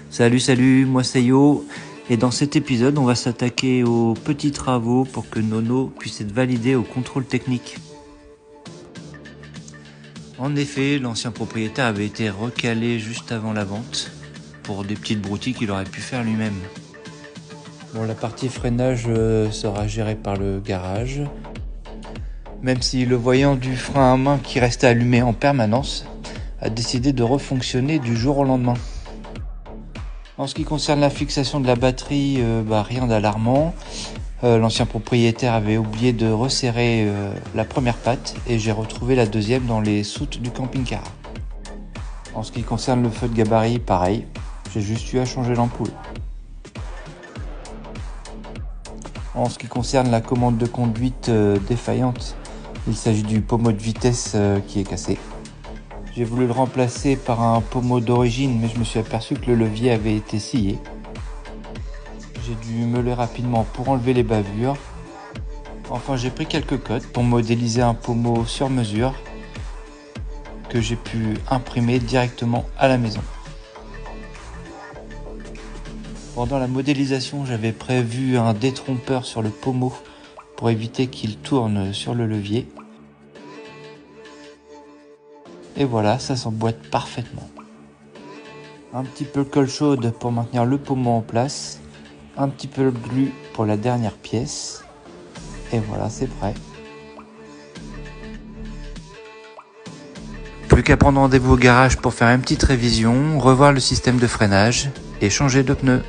Salut, moi c'est Yo, et dans cet épisode on va s'attaquer aux petits travaux pour que Nono puisse être validé au contrôle technique. En effet, l'ancien propriétaire avait été recalé juste avant la vente pour des petites broutilles qu'il aurait pu faire lui-même. Bon, la partie freinage sera gérée par le garage, même si le voyant du frein à main qui restait allumé en permanence a décidé de refonctionner du jour au lendemain. En ce qui concerne la fixation de la batterie, rien d'alarmant. L'ancien propriétaire avait oublié de resserrer la première patte et j'ai retrouvé la deuxième dans les soutes du camping-car. En ce qui concerne le feu de gabarit, pareil, j'ai juste eu à changer l'ampoule. En ce qui concerne la commande de conduite défaillante, il s'agit du pommeau de vitesse qui est cassé. J'ai voulu le remplacer par un pommeau d'origine, mais je me suis aperçu que le levier avait été scié. J'ai dû meuler rapidement pour enlever les bavures. Enfin, j'ai pris quelques codes pour modéliser un pommeau sur mesure que j'ai pu imprimer directement à la maison. Pendant la modélisation, j'avais prévu un détrompeur sur le pommeau pour éviter qu'il tourne sur le levier. Et voilà, ça s'emboîte parfaitement. Un petit peu de colle chaude pour maintenir le pommeau en place. Un petit peu de glu pour la dernière pièce. Et voilà, c'est prêt. Plus qu'à prendre rendez-vous au garage pour faire une petite révision, revoir le système de freinage et changer de pneus.